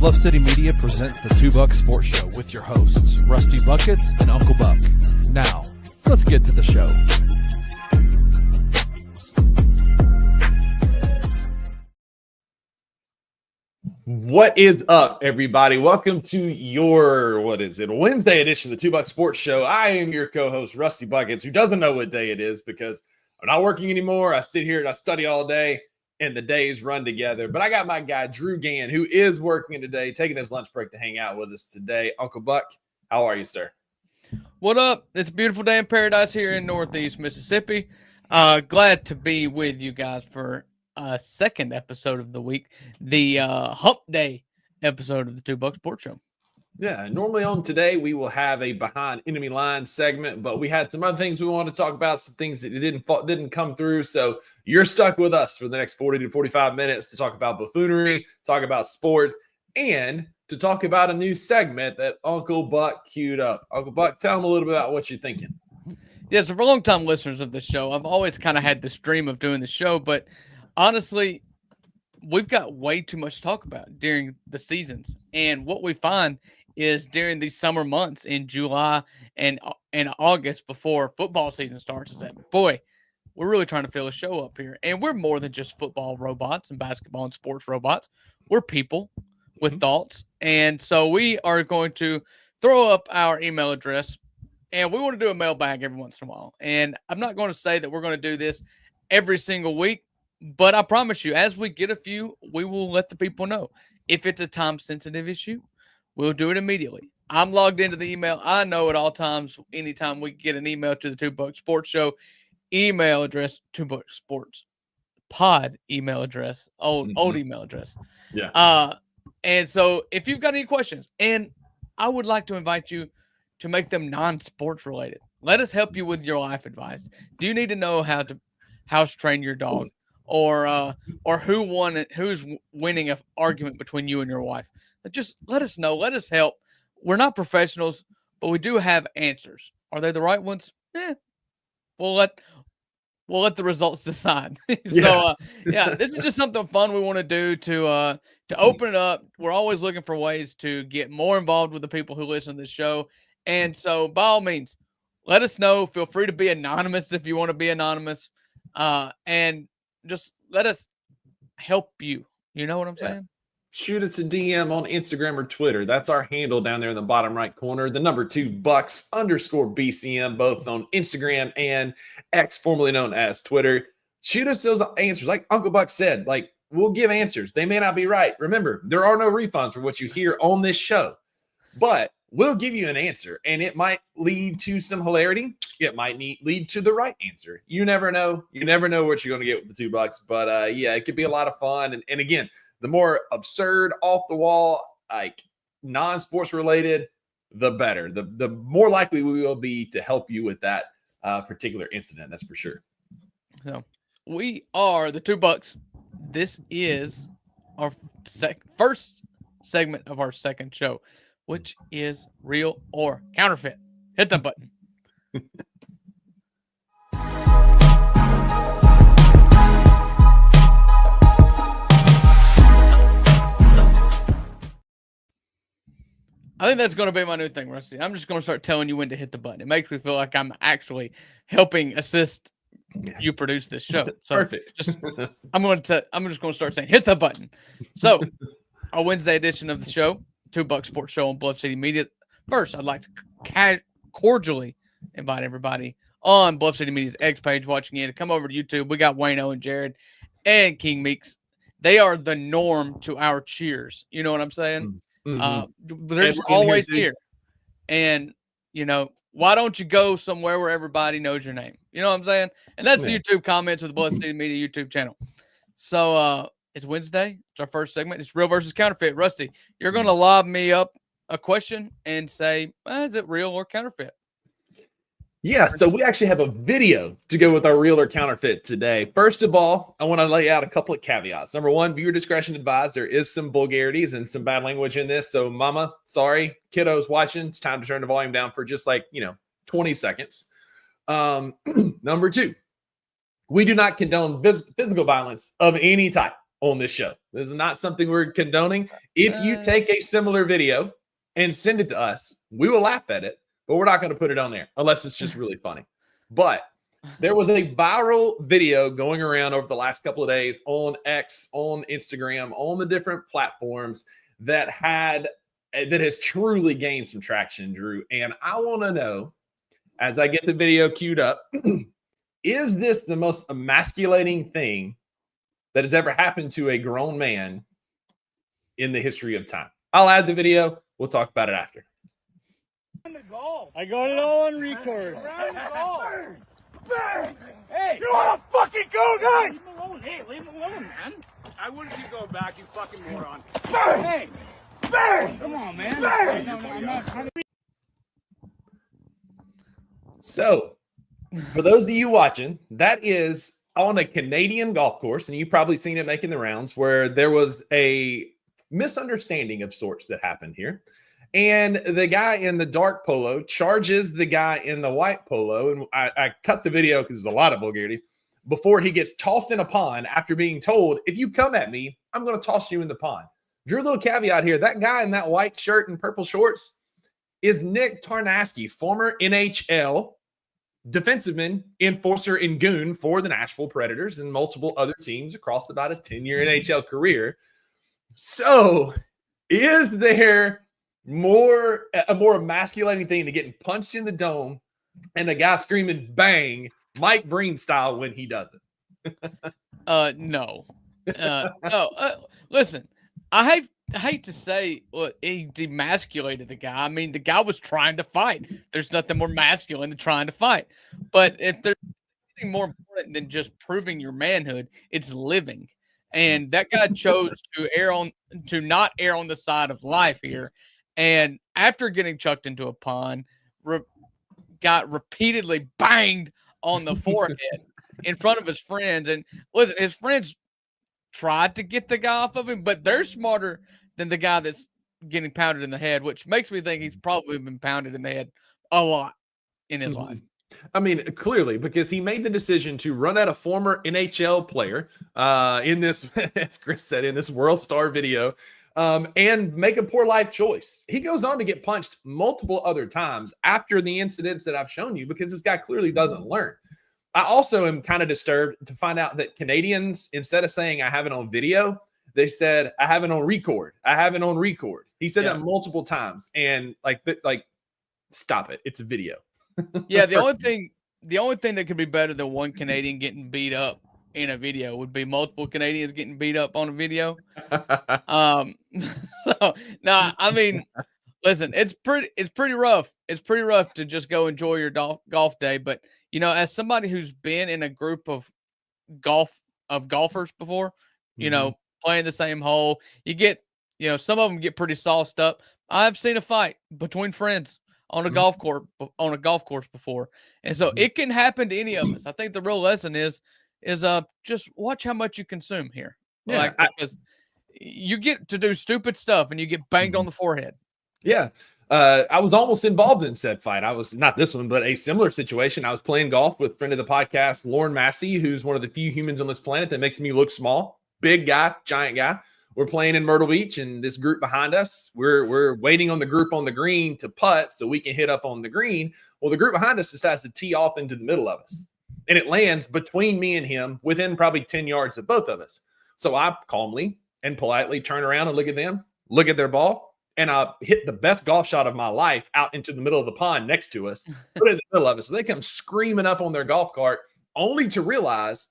Bluff City Media presents the Two Buck Sports Show with your hosts, Rusty Buckets and Uncle Buck. Now, let's get to the show. What is up, everybody? Welcome to your, Wednesday edition of the Two Buck Sports Show. I am your co-host, Rusty Buckets, who doesn't know what day it is because I'm not working anymore. I sit here and I study all day, and the days run together. But I got my guy, Drew Gann, who is working today, taking his lunch break to hang out with us today. Uncle Buck, how are you, sir? What up? It's a beautiful day in paradise here in Northeast Mississippi. Glad to be with you guys for a second episode of the week, the Hump Day episode of the Two Buck Sports Show. Yeah, normally on today, we will have a Behind Enemy Lines segment, but we had some other things we wanted to talk about, some things that didn't come through. So you're stuck with us for the next 40 to 45 minutes to talk about buffoonery, talk about sports, and to talk about a new segment that Uncle Buck queued up. Uncle Buck, tell them a little bit about what you're thinking. Yeah, so for long-time listeners of this show, I've always kind of had this dream of doing the show, but honestly, we've got way too much to talk about during the seasons. And what we find is during these summer months in July and August before football season starts is that, boy, we're really trying to fill a show up here. And we're more than just football robots and basketball and sports robots. We're people with thoughts. And so we are going to throw up our email address, and we want to do a mailbag every once in a while. And I'm not going to say that we're going to do this every single week, but I promise you, as we get a few, we will let the people know. If it's a time-sensitive issue, we'll do it immediately. I'm logged into the email. I know at all times, anytime we get an email to the Two Buck Sports Show, email address, Two Buck Sports pod email address, old email address. Yeah. And so if you've got any questions, and I would like to invite you to make them non-sports related. Let us help you with your life advice. Do you need to know how to house train your dog? Or who's winning an argument between you and your wife? Just let us know. Let us help. We're not professionals, but we do have answers. Are they the right ones? We'll let the results decide. So this is just something fun we want to do to open it up. We're always looking for ways to get more involved with the people who listen to this show. And so by all means, let us know. Feel free to be anonymous if you want to be anonymous. And just let us help you. You know what I'm saying? Shoot us a DM on Instagram or Twitter. That's our handle down there in the bottom right corner. The number 2 Bucks_BCM, both on Instagram and X, formerly known as Twitter. Shoot us those answers. Like Uncle Buck said, like we'll give answers. They may not be right. Remember, there are no refunds for what you hear on this show, but we'll give you an answer, and it might lead to some hilarity. It might lead to the right answer. You never know. You never know what you're going to get with the $2. But it could be a lot of fun. And again, the more absurd, off the wall, like non-sports related, the better. The more likely we will be to help you with that particular incident. That's for sure. So we are the Two Bucks. This is our first segment of our second show, which is real or counterfeit. Hit the button. I think that's going to be my new thing, Rusty. I'm just going to start telling you when to hit the button. It makes me feel like I'm actually helping assist you produce this show. So Perfect. I'm just going to start saying, hit the button. So our Wednesday edition of the show, Two Buck Sports Show on Bluff City Media. First, I'd like to cordially invite everybody on Bluff City Media's X page watching it to come over to YouTube. We got Wayno and Jared and King Meeks. They are the norm to our cheers. You know what I'm saying? They're just always here. And, why don't you go somewhere where everybody knows your name? You know what I'm saying? And that's the YouTube comments of the Bluff City Media YouTube channel. So it's Wednesday. It's our first segment. It's real versus counterfeit. Rusty, you're going to lob me up a question and say, is it real or counterfeit? Yeah, so we actually have a video to go with our real or counterfeit today. First of all, I want to lay out a couple of caveats. Number one, viewer discretion advised. There is some vulgarities and some bad language in this. So mama, sorry, kiddos watching, it's time to turn the volume down for just 20 seconds. Number two, we do not condone physical violence of any type on this show. This is not something we're condoning. If you take a similar video and send it to us, we will laugh at it, but we're not going to put it on there unless it's just really funny. But there was a viral video going around over the last couple of days on X, on Instagram, on the different platforms that has truly gained some traction, Drew. And I want to know, as I get the video queued up, is this the most emasculating thing that has ever happened to a grown man in the history of time? I'll add the video. We'll talk about it after. I got it all on record. Hey, you want to fucking go, guys? Leave him alone. Hey, leave him alone, man. I wouldn't keep going back, you fucking moron. Hey, come on, man. So, for those of you watching, that is on a Canadian golf course, and you've probably seen it making the rounds, where there was a misunderstanding of sorts that happened here. And the guy in the dark polo charges the guy in the white polo. And I cut the video because there's a lot of vulgarities before he gets tossed in a pond after being told, if you come at me, I'm going to toss you in the pond. Drew, a little caveat here. That guy in that white shirt and purple shorts is Nick Tarnasky, former NHL defenseman, enforcer, and goon for the Nashville Predators and multiple other teams across about a 10-year NHL career. So is there a more emasculating thing than getting punched in the dome and the guy screaming bang, Mike Breen style, when he does it? No. Listen, I hate to say he demasculated the guy. I mean, the guy was trying to fight. There's nothing more masculine than trying to fight. But if there's anything more important than just proving your manhood, it's living. And that guy chose to not err on the side of life here. And after getting chucked into a pond, got repeatedly banged on the forehead in front of his friends. And listen, his friends tried to get the guy off of him, but they're smarter than the guy that's getting pounded in the head, which makes me think he's probably been pounded in the head a lot in his life. I mean, clearly, because he made the decision to run at a former NHL player in this, as Chris said, in this World Star video, and make a poor life choice. He goes on to get punched multiple other times after the incidents that I've shown you, because this guy clearly doesn't learn. I also am kind of disturbed to find out that Canadians, instead of saying I have it on video, they said I have it on record. I have it on record. He said that multiple times, and like stop it. It's a video. Yeah, the only thing that could be better than one Canadian getting beat up in a video would be multiple Canadians getting beat up on a video. So no, I mean, listen, it's pretty rough. It's pretty rough to just go enjoy your golf day. But you know, as somebody who's been in a group of golfers before, you know, playing the same hole, you get, you know, some of them get pretty sauced up. I've seen a fight between friends on a golf course before, and so it can happen to any of us. I think the real lesson is just watch how much you consume here. Yeah, because you get to do stupid stuff and you get banged on the forehead. Yeah. I was almost involved in said fight. I was not this one, but a similar situation. I was playing golf with friend of the podcast, Lauren Massey, who's one of the few humans on this planet that makes me look small. Big guy, giant guy. We're playing in Myrtle Beach, and this group behind us, we're waiting on the group on the green to putt so we can hit up on the green. Well, the group behind us decides to tee off into the middle of us, and it lands between me and him within probably 10 yards of both of us. So I calmly and politely turn around and look at them, look at their ball, and I hit the best golf shot of my life out into the middle of the pond next to us, put it in the middle of us. So they come screaming up on their golf cart, only to realize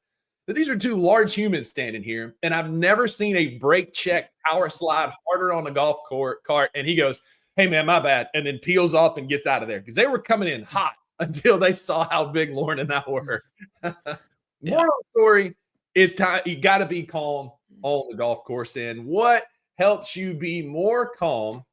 that these are two large humans standing here, and I've never seen a brake check power slide harder on a golf cart. And he goes, "Hey man, my bad," and then peels off and gets out of there, because they were coming in hot until they saw how big Lauren and I were. Moral of the story is time. You got to be calm on the golf course. And what helps you be more calm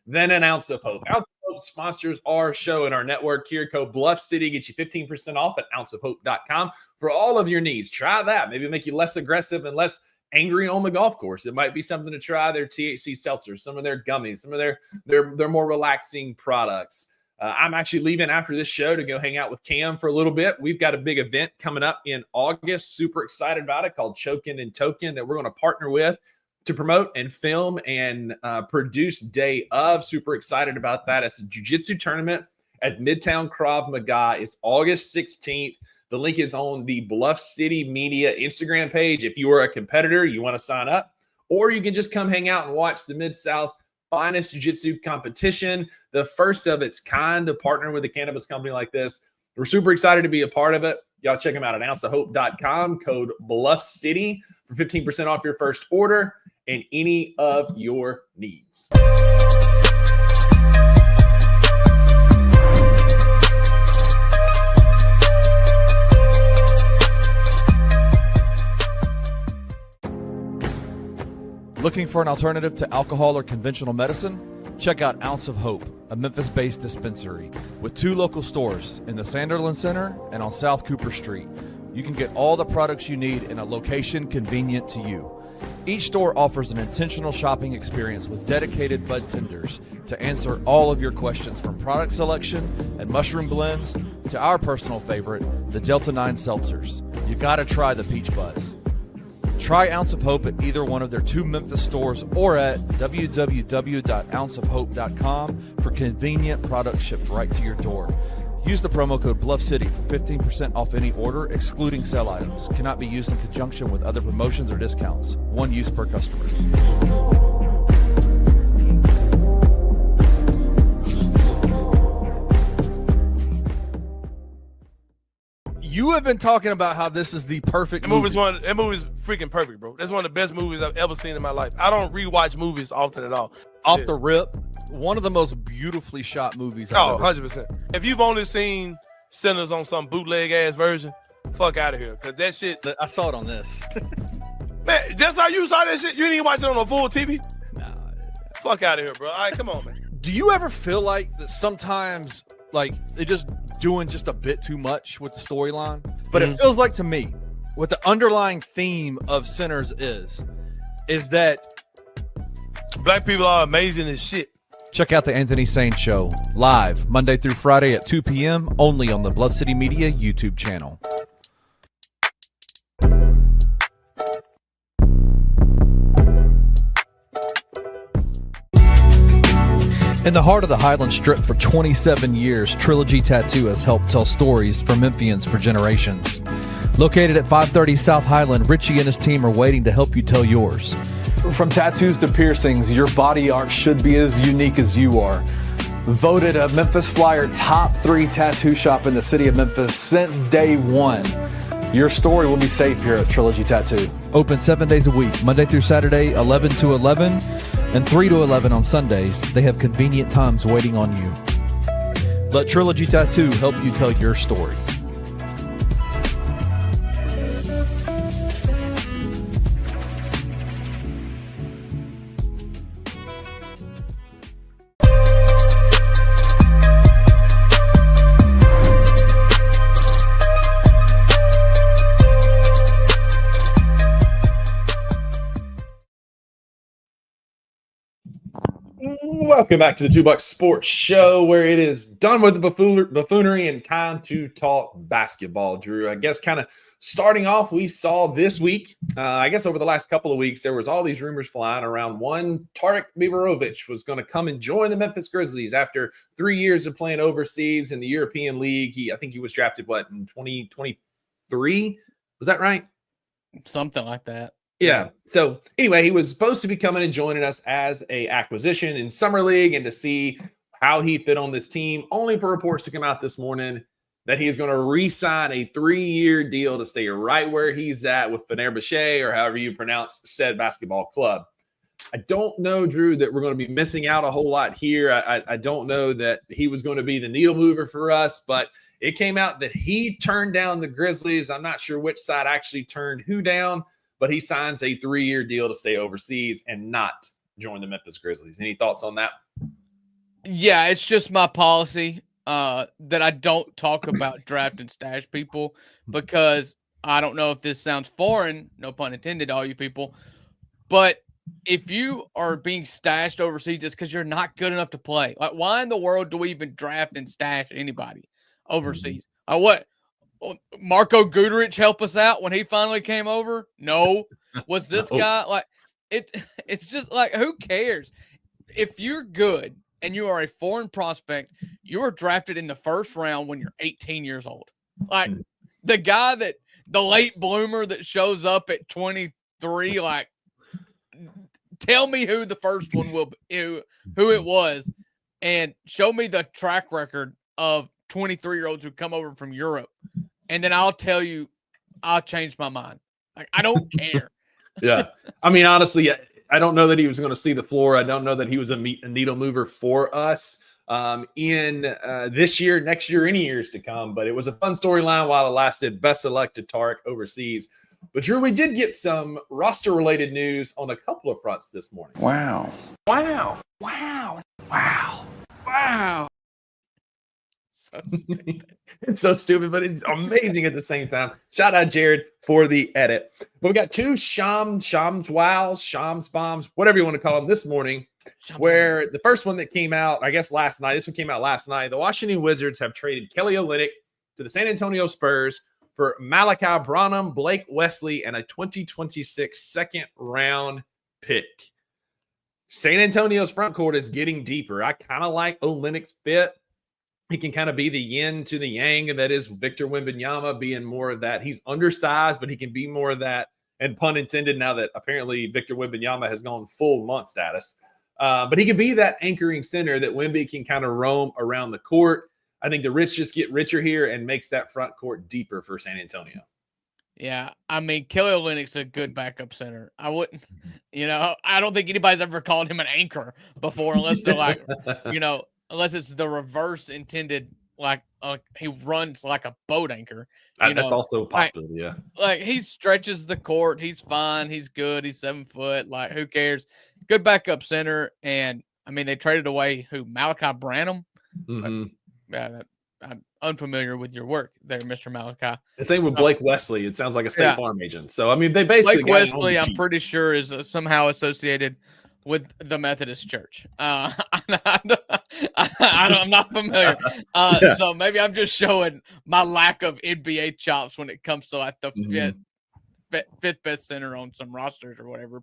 than an ounce of hope? Ounce of Hope sponsors our show and our network here. Code Bluff City gets you 15% off at ounceofhope.com for all of your needs. Try that. Maybe make you less aggressive and less angry on the golf course. It might be something to try. Their THC seltzers, some of their gummies, some of their more relaxing products. I'm actually leaving after this show to go hang out with Cam for a little bit. We've got a big event coming up in August. Super excited about it, called Chokin' and Token, that we're going to partner with to promote and film and produce day of. Super excited about that. It's a jiu-jitsu tournament at Midtown Krav Maga. It's August 16th. The link is on the Bluff City Media Instagram page. If you are a competitor, you want to sign up, or you can just come hang out and watch the Mid-South finest jiu-jitsu competition, the first of its kind to partner with a cannabis company like this. We're super excited to be a part of it. Y'all check them out at ounceofhope.com, code BluffCity for 15% off your first order and any of your needs. Looking for an alternative to alcohol or conventional medicine? Check out Ounce of Hope, a Memphis-based dispensary with 2 local stores in the Sanderland Center and on South Cooper Street. You can get all the products you need in a location convenient to you. Each store offers an intentional shopping experience with dedicated bud tenders to answer all of your questions, from product selection and mushroom blends to our personal favorite, the Delta 9 seltzers. You gotta try the Peach Buzz. Try Ounce of Hope at either one of their 2 Memphis stores or at www.ounceofhope.com for convenient products shipped right to your door. Use the promo code BluffCity for 15% off any order, excluding sale items. Cannot be used in conjunction with other promotions or discounts. One use per customer. You have been talking about how this is the perfect movie. That movie's freaking perfect, bro. That's one of the best movies I've ever seen in my life. I don't rewatch movies often at all. Off the rip, one of the most beautifully shot movies I've ever 100%. If you've only seen Sinners on some bootleg ass version, fuck out of here. Cause that shit. I saw it on this. Man, that's how you saw that shit? You didn't even watch it on a full TV? Nah. Fuck out of here, bro. All right, come on, man. Do you ever feel like that sometimes, like, they're just doing just a bit too much with the storyline? But it feels like to me, what the underlying theme of Sinners is that black people are amazing as shit. Check out the Anthony Sane Show live Monday through Friday at 2 p.m. only on the Bluff City Media YouTube channel. In the heart of the Highland Strip for 27 years, Trilogy Tattoo has helped tell stories for Memphians for generations. Located at 530 South Highland, Richie and his team are waiting to help you tell yours. From tattoos to piercings, your body art should be as unique as you are. Voted a Memphis Flyer top 3 tattoo shop in the city of Memphis since day one. Your story will be safe here at Trilogy Tattoo. Open 7 days a week, Monday through Saturday, 11 to 11, and 3 to 11 on Sundays. They have convenient times waiting on you. Let Trilogy Tattoo help you tell your story. Welcome back to the $2 Sports Show, where it is done with the buffoonery and time to talk basketball. Drew, I guess kind of starting off, we saw this week, I guess over the last couple of weeks, there was all these rumors flying around. One, Tarek Biberovic was going to come and join the Memphis Grizzlies after 3 years of playing overseas in the European League. I think he was drafted, in 2023? Was that right? Something like that. Yeah. So anyway, he was supposed to be coming and joining us as a acquisition in Summer League and to see how he fit on this team, only for reports to come out this morning that he's going to re-sign a 3-year deal to stay right where he's at with Fenerbahce, or however you pronounce said basketball club. I don't know, Drew, that we're going to be missing out a whole lot here. I don't know that he was going to be the needle mover for us, but it came out that he turned down the Grizzlies. I'm not sure which side actually turned who down, but he signs a 3-year deal to stay overseas and not join the Memphis Grizzlies. Any thoughts on that? Yeah, it's just my policy that I don't talk about draft and stash people, because I don't know if this sounds foreign, no pun intended, all you people, but if you are being stashed overseas, it's because you're not good enough to play. Like, why in the world do we even draft and stash anybody overseas? What? Marco Guduric help us out when he finally came over? No. Was this guy like it? It's just like, who cares? If you're good and you are a foreign prospect, you are drafted in the first round when you're 18 years old. Like the guy that the late bloomer that shows up at 23, like, tell me who the first one will be, who it was, and show me the track record of 23-year-olds who come over from Europe, and then I'll tell you, I'll change my mind. Like, I don't care. Yeah. I mean, honestly, I don't know that he was going to see the floor. I don't know that he was a needle mover for us in this year, next year, any years to come. But it was a fun storyline while it lasted. Best of luck to Tarek overseas. But Drew, we did get some roster-related news on a couple of fronts this morning. Wow. Wow. Wow. Wow. Wow. So stupid. It's so stupid, but it's amazing at the same time. Shout out Jared for the edit. But we got two Shams bombs, whatever you want to call them this morning, where the first one that came out, I guess last night, this one came out last night. The Washington Wizards have traded Kelly Olynyk to the San Antonio Spurs for Malachi Branham, Blake Wesley, and a 2026 second-round pick. San Antonio's front court is getting deeper. I kind of like Olynyk's fit. He can kind of be the yin to the yang, and that is Victor Wembanyama being more of that. He's undersized, but he can be more of that, and pun intended, now that apparently Victor Wembanyama has gone full month status. But he can be that anchoring center that Wemby can kind of roam around the court. I think the rich just get richer here and makes that front court deeper for San Antonio. Yeah, I mean, Kelly Olynyk's a good backup center. I wouldn't, I don't think anybody's ever called him an anchor before, unless they're like, unless it's the reverse intended, like he runs like a boat anchor. That's also a possibility, yeah. Like, he stretches the court. He's fine. He's good. He's 7 foot. Like, who cares? Good backup center. And, I mean, they traded away Malachi Branham. Mm-hmm. I'm unfamiliar with your work there, Mr. Malachi. The same with Blake Wesley. It sounds like a State Farm agent. So, I mean, they basically Blake Wesley, I'm pretty sure, is somehow associated with the Methodist Church. I'm not familiar. So maybe I'm just showing my lack of NBA chops when it comes to like the fifth best center on some rosters or whatever.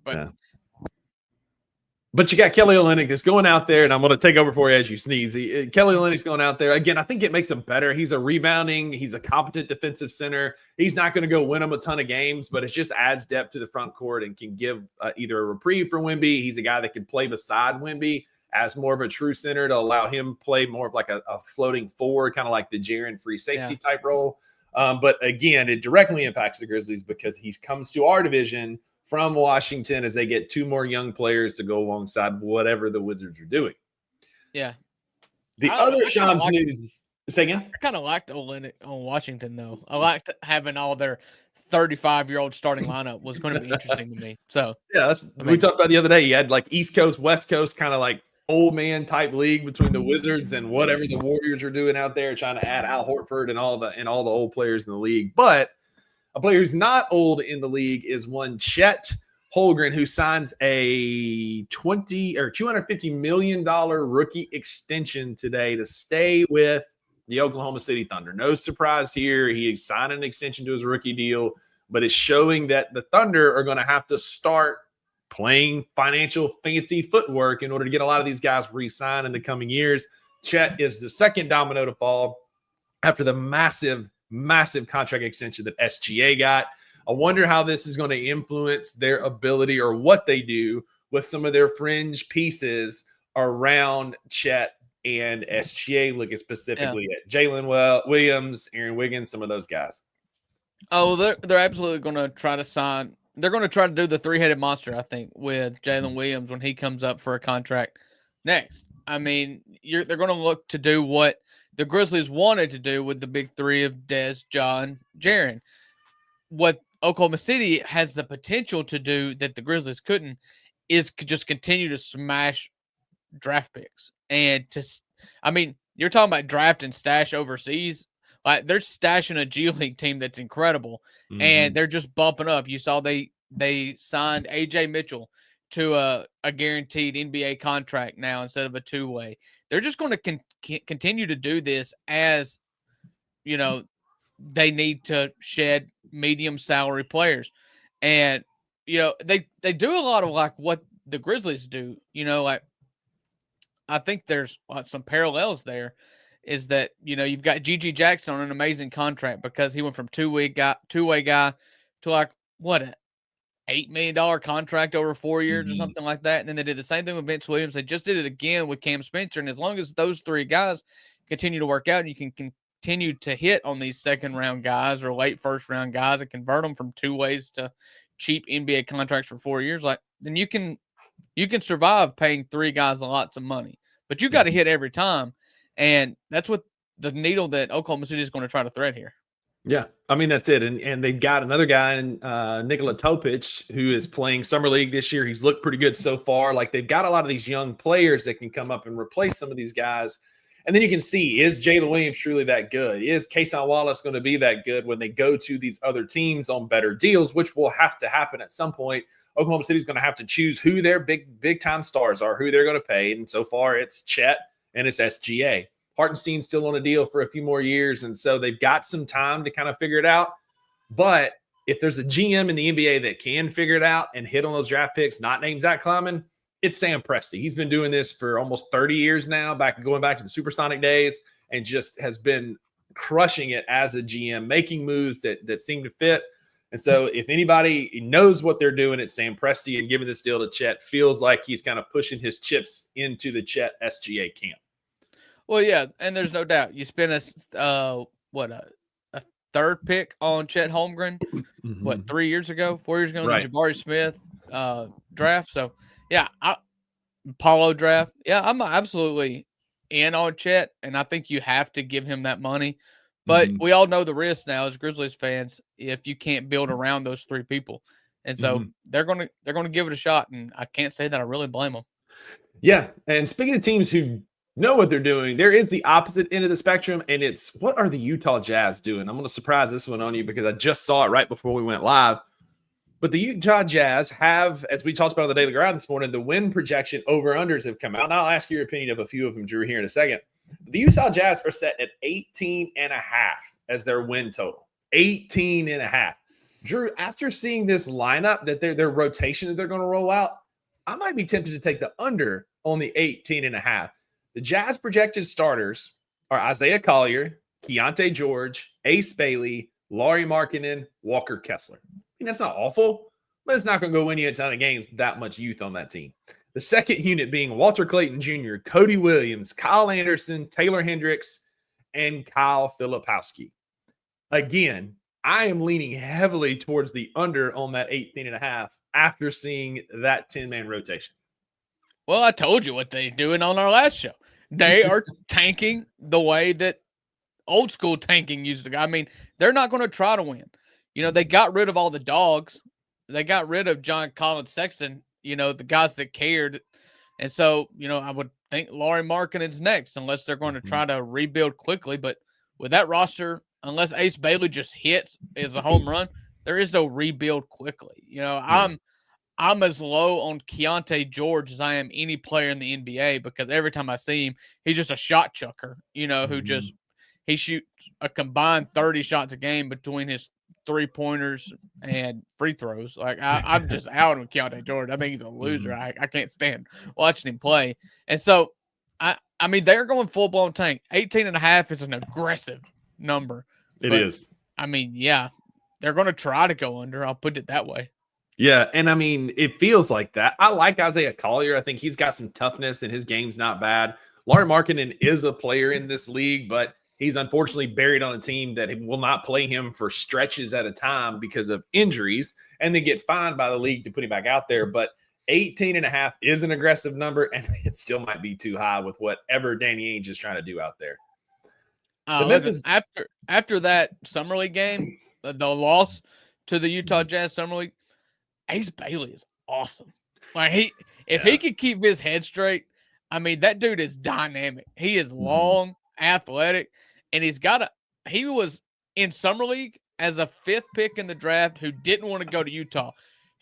But you got Kelly Olynyk that's going out there, and I'm going to take over for you as you sneeze. Kelly Olynyk's going out there. Again, I think it makes him better. He's he's a competent defensive center. He's not going to go win them a ton of games, but it just adds depth to the front court and can give either a reprieve for Wemby. He's a guy that can play beside Wemby as more of a true center to allow him play more of like a floating forward, kind of like the Jaren free safety type role. But again, it directly impacts the Grizzlies because he comes to our division from Washington as they get two more young players to go alongside whatever the Wizards are doing. Yeah. The other Shams news. Say again? I kind of liked Olynyk on Washington, though. I liked having all their 35-year-old starting lineup was going to be interesting to me. So yeah, we talked about the other day. You had like East Coast, West Coast, kind of like old man type league between the Wizards and whatever the Warriors are doing out there, trying to add Al Horford and all the old players in the league. But a player who's not old in the league is one Chet Holmgren, who signs a $250 million rookie extension today to stay with the Oklahoma City Thunder. No surprise here. He signed an extension to his rookie deal, but it's showing that the Thunder are going to have to start playing financial fancy footwork in order to get a lot of these guys re-signed in the coming years. Chet is the second domino to fall after the massive contract extension that SGA got. I wonder how this is going to influence their ability or what they do with some of their fringe pieces around Chet and SGA, looking specifically at Jalen Williams, Aaron Wiggins, some of those guys. Oh, they're absolutely going to try to sign. They're going to try to do the three-headed monster, I think, with Jalen Williams when he comes up for a contract next. I mean, they're going to look to do what the Grizzlies wanted to do with the big three of Dez, John, Jaren. What Oklahoma City has the potential to do that the Grizzlies couldn't is just continue to smash draft picks. And you're talking about draft and stash overseas. Like, they're stashing a G League team that's incredible, and they're just bumping up. You saw they signed AJ Mitchell to a guaranteed NBA contract now instead of a two-way. They're just going to continue to do this as, you know, they need to shed medium salary players. And, you know, they do a lot of like what the Grizzlies do, you know, like I think there's some parallels there is that, you know, you've got Gigi Jackson on an amazing contract because he went from two-way guy to like what, an $8 million contract over 4 years or something like that. And then they did the same thing with Vince Williams. They just did it again with Cam Spencer. And as long as those three guys continue to work out and you can continue to hit on these second round guys or late first round guys and convert them from two ways to cheap NBA contracts for 4 years, like then you can survive paying three guys lots of money, but you got to hit every time. And that's what the needle that Oklahoma City is going to try to thread here. Yeah, I mean, that's it. And they've got another guy in Nikola Topic who is playing Summer League this year. He's looked pretty good so far. Like they've got a lot of these young players that can come up and replace some of these guys. And then you can see, is Jalen Williams truly that good? Is Kason Wallace going to be that good when they go to these other teams on better deals, which will have to happen at some point? Oklahoma City is going to have to choose who their big time stars are, who they're going to pay. And so far it's Chet and it's SGA. Hartenstein's still on a deal for a few more years, and so they've got some time to kind of figure it out. But if there's a GM in the NBA that can figure it out and hit on those draft picks, not named Zach Kleiman, it's Sam Presti. He's been doing this for almost 30 years now, going back to the Supersonic days, and just has been crushing it as a GM, making moves that seem to fit. And so if anybody knows what they're doing, it's Sam Presti, and giving this deal to Chet feels like he's kind of pushing his chips into the Chet SGA camp. Well, yeah, and there's no doubt you spent a third pick on Chet Holmgren, 4 years ago, in the Jabari Smith draft. So yeah, Paulo draft. Yeah, I'm absolutely in on Chet, and I think you have to give him that money. But we all know the risk now as Grizzlies fans if you can't build around those three people, and so they're gonna give it a shot. And I can't say that I really blame them. Yeah, and speaking of teams who know what they're doing, there is the opposite end of the spectrum, and it's what are the Utah Jazz doing? I'm going to surprise this one on you because I just saw it right before we went live. But the Utah Jazz have, as we talked about on the Daily Grind this morning, the win projection over-unders have come out. And I'll ask your opinion of a few of them, Drew, here in a second. The Utah Jazz are set at 18.5 as their win total. 18.5. Drew, after seeing this lineup, that their rotation that they're going to roll out, I might be tempted to take the under on the 18.5. The Jazz projected starters are Isaiah Collier, Keontae George, Ace Bailey, Lauri Markkanen, Walker Kessler. I mean, that's not awful, but it's not going to go win you a ton of games with that much youth on that team. The second unit being Walter Clayton Jr., Cody Williams, Kyle Anderson, Taylor Hendricks, and Kyle Filipowski. Again, I am leaning heavily towards the under on that 18.5 after seeing that 10-man rotation. Well, I told you what they're doing on our last show. They are tanking the way that old school tanking used to go. I mean, they're not going to try to win. You know, they got rid of all the dogs. They got rid of John Collins Sexton, you know, the guys that cared. And so, you know, I would think Lauri Markkanen's next unless they're going to try to rebuild quickly. But with that roster, unless Ace Bailey just hits as a home run, there is no rebuild quickly. You know, I'm as low on Keontae George as I am any player in the NBA because every time I see him, he's just a shot chucker, you know, who just he shoots a combined 30 shots a game between his three-pointers and free throws. Like I'm just out on Keontae George. I think he's a loser. I can't stand watching him play. And so I mean they're going full-blown tank. 18.5 is an aggressive number. It is. I mean, yeah, they're going to try to go under. I'll put it that way. Yeah, and I mean, it feels like that. I like Isaiah Collier. I think he's got some toughness, and his game's not bad. Lauri Markkanen is a player in this league, but he's unfortunately buried on a team that will not play him for stretches at a time because of injuries, and they get fined by the league to put him back out there. But 18.5 is an aggressive number, and it still might be too high with whatever Danny Ainge is trying to do out there. After that Summer League game, the loss to the Utah Jazz Summer League, Ace Bailey is awesome. Like if he could keep his head straight, I mean, that dude is dynamic. He is long, athletic, and he was in Summer League as a 5th pick in the draft who didn't want to go to Utah.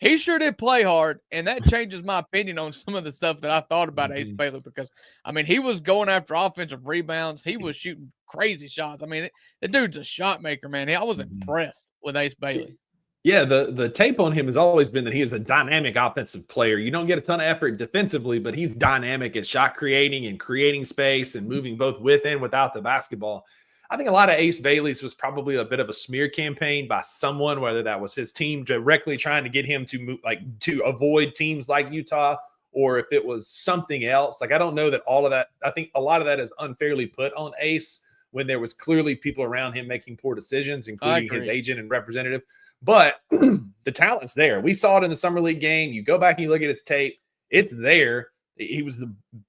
he sure did play hard, and that changes my opinion on some of the stuff that I thought about Ace Bailey because, I mean, he was going after offensive rebounds. He was shooting crazy shots. I mean, the dude's a shot maker, man. I was impressed with Ace Bailey. Yeah, the tape on him has always been that he is a dynamic offensive player. You don't get a ton of effort defensively, but he's dynamic at shot creating and creating space and moving both with and without the basketball. I think a lot of Ace Bailey's was probably a bit of a smear campaign by someone, whether that was his team directly trying to get him to move, to avoid teams like Utah, or if it was something else. Like, I don't know that all of that. I think a lot of that is unfairly put on Ace when there was clearly people around him making poor decisions, including his agent and representative. But the talent's there. We saw it in the Summer League game. You go back and you look at his tape. It's there. He was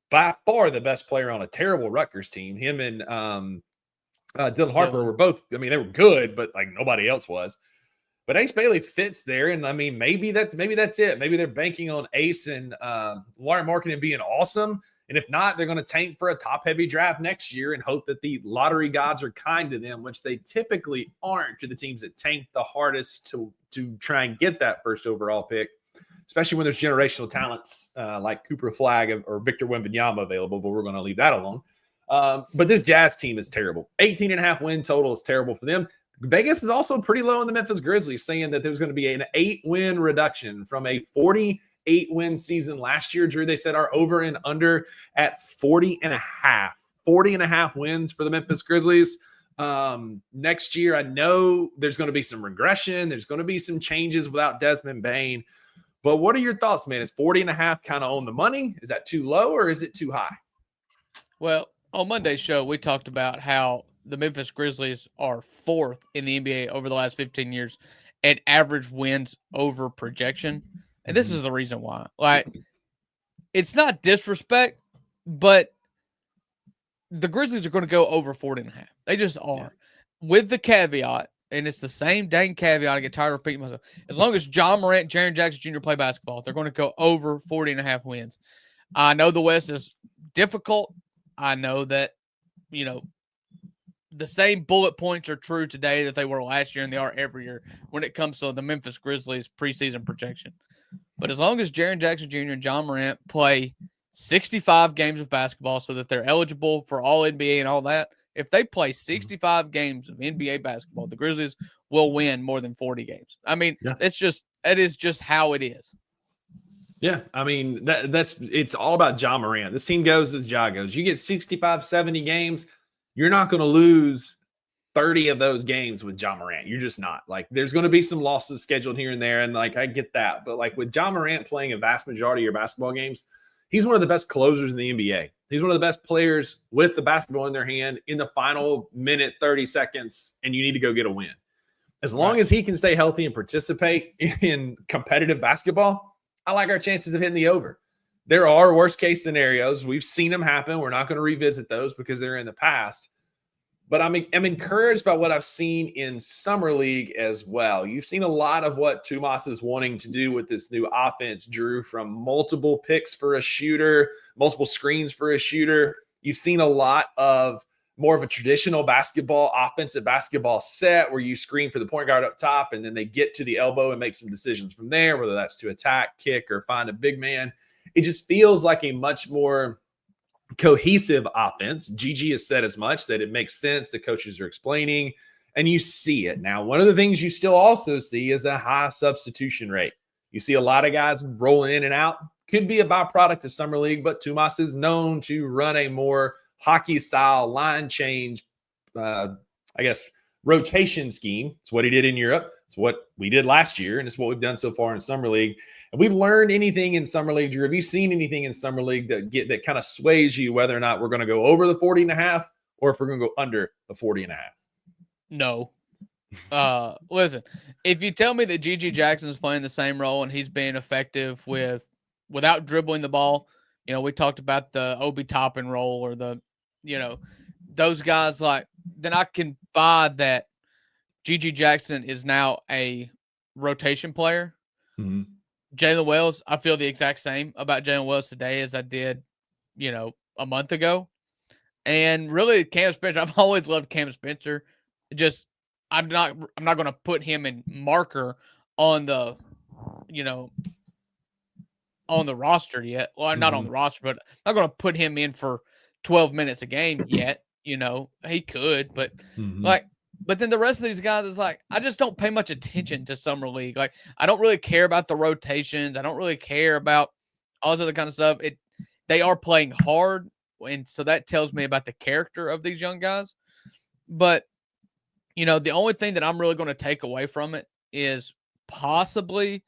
by far the best player on a terrible Rutgers team. Him and Dylan Harper were both, I mean, they were good, but like nobody else was. But Ace Bailey fits there. And I mean, maybe that's it. Maybe they're banking on Ace and Larry Markkinen being awesome. And if not, they're going to tank for a top-heavy draft next year and hope that the lottery gods are kind to them, which they typically aren't to the teams that tank the hardest to try and get that first overall pick, especially when there's generational talents like Cooper Flagg or Victor Wembanyama available, but we're going to leave that alone. But this Jazz team is terrible. 18.5 win total is terrible for them. Vegas is also pretty low on the Memphis Grizzlies, saying that there's going to be an 8-win reduction from a 48-win season last year. Drew, they said are over and under at 40.5. 40.5 wins for the Memphis Grizzlies. Next year, I know there's going to be some regression. There's going to be some changes without Desmond Bane. But what are your thoughts, man? Is 40.5 kind of on the money? Is that too low or is it too high? Well, on Monday's show, we talked about how the Memphis Grizzlies are 4th in the NBA over the last 15 years at average wins over projection. And this is the reason why. Like, it's not disrespect, but the Grizzlies are going to go over 40.5. They just are. Yeah. With the caveat, and it's the same dang caveat, I get tired of repeating myself. As long as John Morant and Jaren Jackson Jr. play basketball, they're going to go over 40.5 wins. I know the West is difficult. I know that, you know, the same bullet points are true today that they were last year and they are every year when it comes to the Memphis Grizzlies preseason projection. But as long as Jaren Jackson Jr. and John Morant play 65 games of basketball so that they're eligible for all NBA and all that, if they play 65 games of NBA basketball, the Grizzlies will win more than 40 games. I mean, it is just how it is. Yeah, I mean, it's all about John Morant. This team goes as Ja goes. You get 65, 70 games, you're not going to lose 30 of those games with John Morant. You're just not. Like, there's going to be some losses scheduled here and there, and like I get that. But like with John Morant playing a vast majority of your basketball games, he's one of the best closers in the NBA. He's one of the best players with the basketball in their hand in the final minute, 30 seconds, and you need to go get a win. As long as he can stay healthy and participate in competitive basketball, I like our chances of hitting the over. There are worst case scenarios. We've seen them happen. We're not going to revisit those because they're in the past. But I'm encouraged by what I've seen in Summer League as well. You've seen a lot of what Tomas is wanting to do with this new offense, Drew, from multiple picks for a shooter, multiple screens for a shooter. You've seen a lot of more of a traditional basketball, offensive basketball set where you screen for the point guard up top and then they get to the elbow and make some decisions from there, whether that's to attack, kick, or find a big man. It just feels like a much more cohesive offense. Gigi has said as much, that it makes sense. The coaches are explaining, and you see it. Now, one of the things you still also see is a high substitution rate. You see a lot of guys roll in and out. Could be a byproduct of Summer League, but Tomas is known to run a more hockey-style line change, rotation scheme. It's what he did in Europe. It's what we did last year, and it's what we've done so far in Summer League. And we've learned anything in Summer League, Drew? Have you seen anything in Summer League that kind of sways you whether or not we're going to go over the 40.5 or if we're going to go under the 40.5? No. Listen, if you tell me that Gigi Jackson is playing the same role and he's being effective without dribbling the ball, you know, we talked about the Obi Toppin role or those guys, like, then I can buy that Gigi Jackson is now a rotation player. Mm-hmm. Jalen Wells, I feel the exact same about Jalen Wells today as I did, a month ago. And really, Cam Spencer, I've always loved Cam Spencer. I'm not going to put him in marker on the you know, on the roster yet. Well, not on the roster, but I'm not going to put him in for 12 minutes a game yet. You know, he could, but but then the rest of these guys is like, I just don't pay much attention to summer league. Like, I don't really care about the rotations. I don't really care about all this other kind of stuff. They are playing hard, and so that tells me about the character of these young guys. But you know, the only thing that I'm really going to take away from it is possibly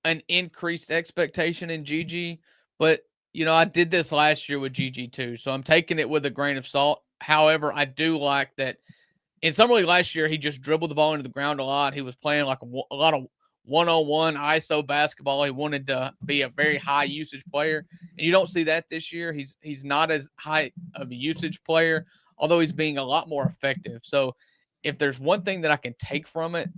an increased expectation in Gigi. But, you know, I did this last year with Gigi too, so I'm taking it with a grain of salt. However, I do like that in summer league last year, he just dribbled the ball into the ground a lot. He was playing like a lot of one-on-one ISO basketball. He wanted to be a very high usage player, and you don't see that this year. He's not as high of a usage player, although he's being a lot more effective. So if there's one thing that I can take from it,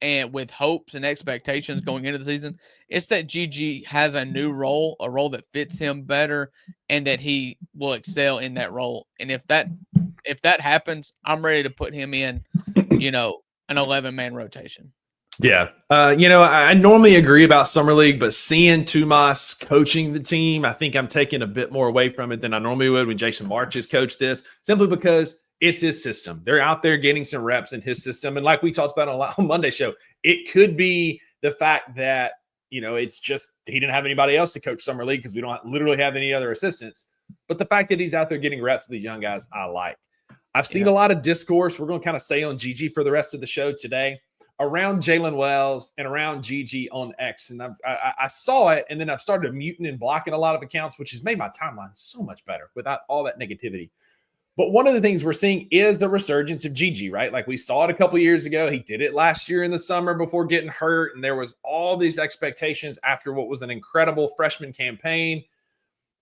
and with hopes and expectations going into the season, it's that Gigi has a new role, a role that fits him better, and that he will excel in that role. And if that happens, I'm ready to put him in, you know, an 11-man rotation. Yeah. You know, I normally agree about Summer League, but seeing Tomas coaching the team, I think I'm taking a bit more away from it than I normally would when Jason March has coached this, simply because it's his system. They're out there getting some reps in his system. And like we talked about on Monday show, it could be the fact that, you know, it's just he didn't have anybody else to coach Summer League because we don't literally have any other assistants. But the fact that he's out there getting reps with these young guys, I like. I've seen a lot of discourse. We're going to kind of stay on Gigi for the rest of the show today around Jalen Wells and around Gigi on X. And I saw it, and then I've started muting and blocking a lot of accounts, which has made my timeline so much better without all that negativity. But one of the things we're seeing is the resurgence of Gigi, right? Like we saw it a couple years ago. He did it last year in the summer before getting hurt. And there was all these expectations after what was an incredible freshman campaign.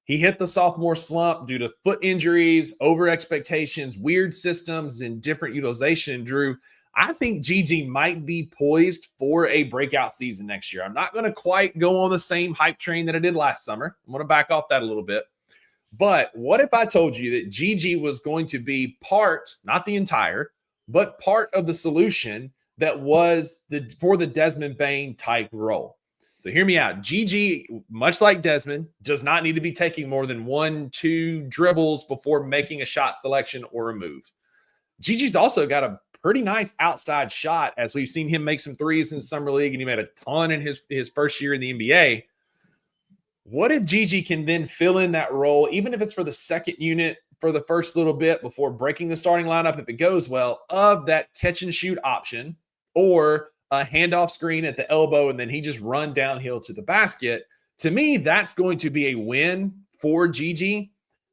He hit the sophomore slump due to foot injuries, over expectations, weird systems, and different utilization. Drew, I think Gigi might be poised for a breakout season next year. I'm not going to quite go on the same hype train that I did last summer. I'm going to back off that a little bit. But what if I told you that Gigi was going to be part, not the entire, but part of the solution that was for the Desmond Bane type role? So hear me out. Gigi, much like Desmond, does not need to be taking more than 1-2 dribbles before making a shot selection or a move. Gigi's also got a pretty nice outside shot, as we've seen him make some threes in Summer League, and he made a ton in his first year in the NBA. What if Gigi can then fill in that role, even if it's for the second unit for the first little bit before breaking the starting lineup, if it goes well, of that catch and shoot option or a handoff screen at the elbow, and then he just run downhill to the basket? To me, that's going to be a win for Gigi.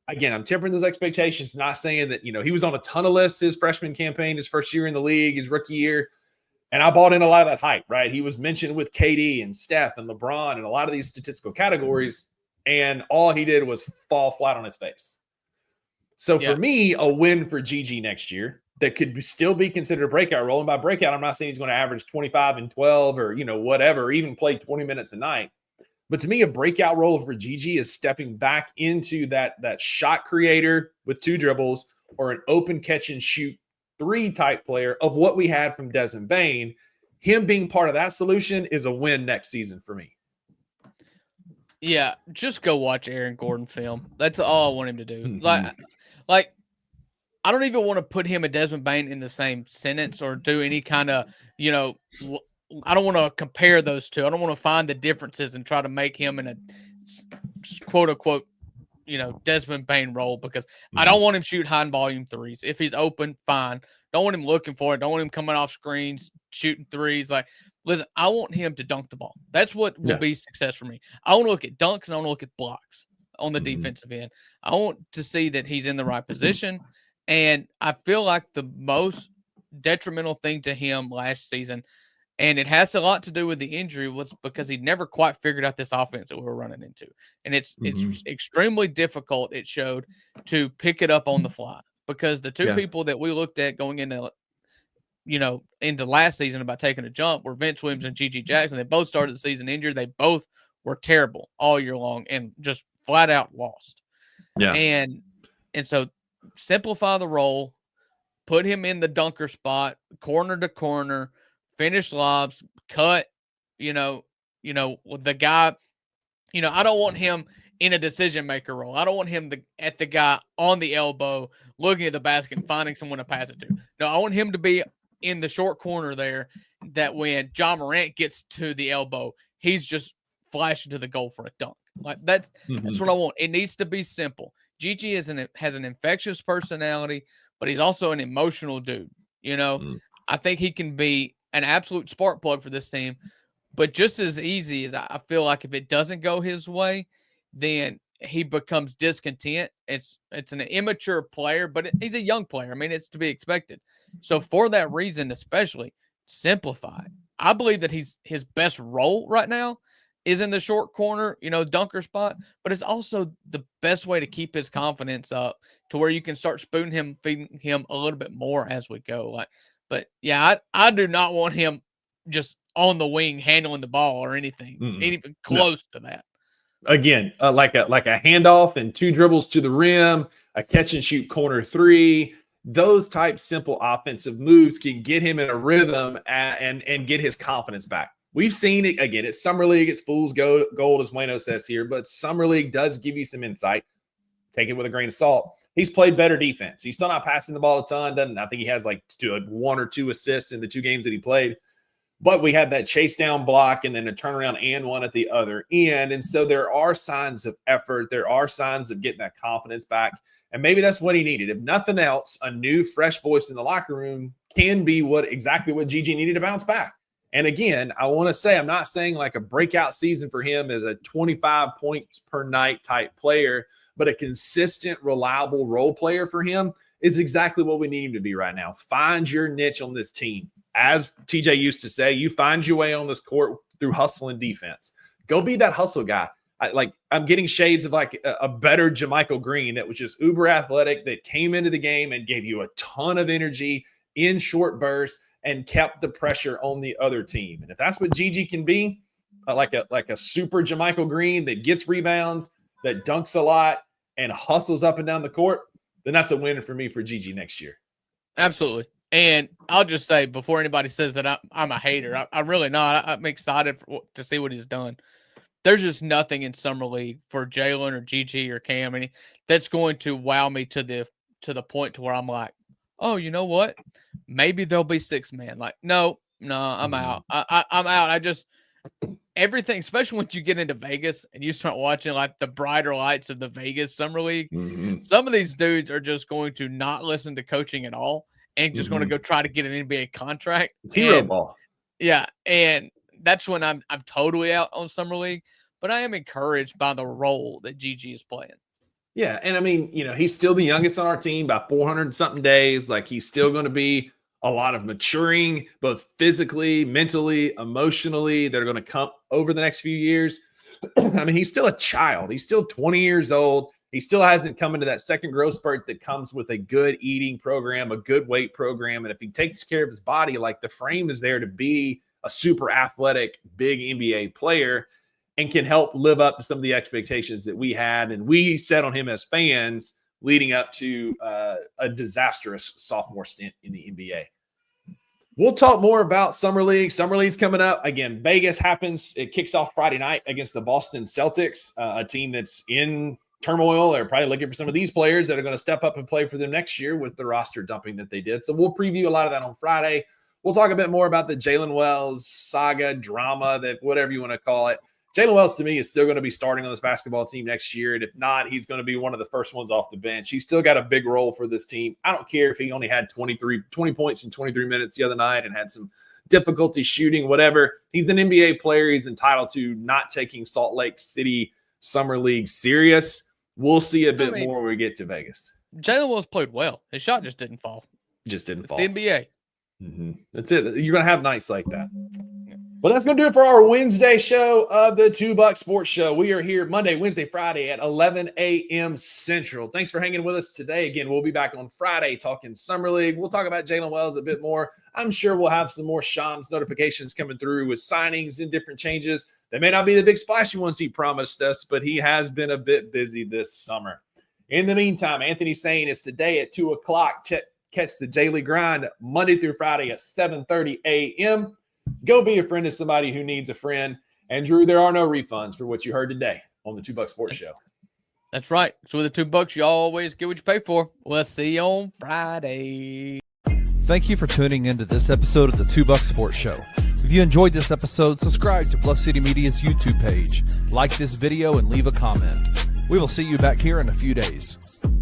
Again, I'm tempering those expectations, not saying that, you know, he was on a ton of lists his freshman campaign, his first year in the league, his rookie year. And I bought in a lot of that hype, right? He was mentioned with KD and Steph and LeBron and a lot of these statistical categories, and all he did was fall flat on his face. So for me, a win for Gigi next year that could still be considered a breakout role. And by breakout, I'm not saying he's going to average 25 and 12 or, you know, whatever, or even play 20 minutes a night. But to me, a breakout role for Gigi is stepping back into that shot creator with 2 dribbles or an open catch and shoot 3 type player of what we had from Desmond Bane. Him being part of that solution is a win next season for me. Yeah, just go watch Aaron Gordon film. That's all I want him to do. Like I don't even want to put him and Desmond Bane in the same sentence or do any kind of, you know, I don't want to compare those two. I don't want to find the differences and try to make him in a quote unquote, you know, Desmond Bane role, because I don't want him shoot high volume threes. If he's open, fine. Don't want him looking for it. Don't want him coming off screens, shooting threes. Like, listen, I want him to dunk the ball. That's what will be success for me. I want to look at dunks and I want to look at blocks on the defensive end. I want to see that he's in the right position. And I feel like the most detrimental thing to him last season, and it has a lot to do with the injury, was because he never quite figured out this offense that we were running into. And it's extremely difficult, it showed, to pick it up on the fly, because the two people that we looked at going into, you know, into last season about taking a jump were Vince Williams and Gigi Jackson. They both started the season injured. They both were terrible all year long and just flat out lost. Yeah. And so simplify the role, put him in the dunker spot, corner to corner, finish lobs, cut, you know, the guy, I don't want him in a decision maker role. I don't want him at the guy on the elbow looking at the basket and finding someone to pass it to. No, I want him to be in the short corner there, that when John Morant gets to the elbow, he's just flashing to the goal for a dunk. Like that's what I want. It needs to be simple. Gigi has an infectious personality, but he's also an emotional dude. I think he can be an absolute spark plug for this team. But just as easy as I feel like if it doesn't go his way, then he becomes discontent. It's an immature player, but he's a young player. I mean, it's to be expected. So for that reason, especially, simplify. I believe that his best role right now is in the short corner, dunker spot, but it's also the best way to keep his confidence up to where you can start feeding him a little bit more as we go. But yeah, I do not want him just on the wing handling the ball or anything, even close to that. Again, like a handoff and 2 dribbles to the rim, a catch and shoot corner 3. Those type simple offensive moves can get him in a rhythm and get his confidence back. We've seen it again. It's Summer League. It's fool's gold, as Wayno says here. But Summer League does give you some insight. Take it with a grain of salt. He's played better defense. He's still not passing the ball a ton. I think he has like 1 or 2 assists in the 2 games that he played. But we had that chase down block and then a turnaround and one at the other end. And so there are signs of effort. There are signs of getting that confidence back. And maybe that's what he needed. If nothing else, a new, fresh voice in the locker room can be exactly what Gigi needed to bounce back. And again, I want to say, I'm not saying like a breakout season for him as a 25 points per night type player, but a consistent, reliable role player for him is exactly what we need him to be right now. Find your niche on this team. As TJ used to say, you find your way on this court through hustle and defense. Go be that hustle guy. I'm getting shades of like a better JaMychal Green that was just uber athletic, that came into the game and gave you a ton of energy in short bursts and kept the pressure on the other team. And if that's what Gigi can be, like a super JaMychal Green that gets rebounds, that dunks a lot and hustles up and down the court, then that's a win for me for Gigi next year. Absolutely. And I'll just say, before anybody says that I'm a hater, I'm really not. I'm excited to see what he's done. There's just nothing in Summer League for Jalen or Gigi or Cam that's going to wow me to the point to where I'm like, oh, you know what? Maybe there'll be 6-man. Like, no, I'm out. I'm out. Everything, especially once you get into Vegas and you start watching like the brighter lights of the Vegas Summer League, some of these dudes are just going to not listen to coaching at all and just going to go try to get an NBA contract. It's hero ball. Yeah, and that's when I'm totally out on Summer League, but I am encouraged by the role that Gigi is playing. Yeah, and I mean, he's still the youngest on our team by 400-something days. Like, he's still going to be a lot of maturing, both physically, mentally, emotionally, that are going to come over the next few years. I mean, he's still a child. He's still 20 years old. He still hasn't come into that second growth spurt that comes with a good eating program, a good weight program. And if he takes care of his body, like, the frame is there to be a super athletic, big NBA player and can help live up to some of the expectations that we had and we set on him as fans leading up to a disastrous sophomore stint in the NBA. We'll talk more about Summer League. Summer League's coming up. Again, Vegas happens. It kicks off Friday night against the Boston Celtics, a team that's in turmoil. They're probably looking for some of these players that are going to step up and play for them next year with the roster dumping that they did. So we'll preview a lot of that on Friday. We'll talk a bit more about the Jalen Wells saga, drama, that whatever you want to call it. Jalen Wells, to me, is still going to be starting on this basketball team next year. And if not, he's going to be one of the first ones off the bench. He's still got a big role for this team. I don't care if he only had 20 points in 23 minutes the other night and had some difficulty shooting, whatever. He's an NBA player. He's entitled to not taking Salt Lake City Summer League serious. We'll see a bit more when we get to Vegas. Jalen Wells played well. His shot just didn't fall. Just didn't fall. The NBA. That's it. You're going to have nights like that. Well, that's going to do it for our Wednesday show of the $2 Sports Show. We are here Monday, Wednesday, Friday at 11 a.m. Central. Thanks for hanging with us today. Again, we'll be back on Friday talking Summer League. We'll talk about Jalen Wells a bit more. I'm sure we'll have some more Shams notifications coming through with signings and different changes. They may not be the big splashy ones he promised us, but he has been a bit busy this summer. In the meantime, Anthony saying it's today at 2 o'clock. Catch the Daily Grind Monday through Friday at 7:30 a.m. Go be a friend to somebody who needs a friend. And Drew, there are no refunds for what you heard today on the $2 Sports Show. That's right. So with the $2, you always get what you pay for. We'll see you on Friday. Thank you for tuning into this episode of the $2 Sports Show. If you enjoyed this episode, subscribe to Bluff City Media's YouTube page, like this video, and leave a comment. We will see you back here in a few days.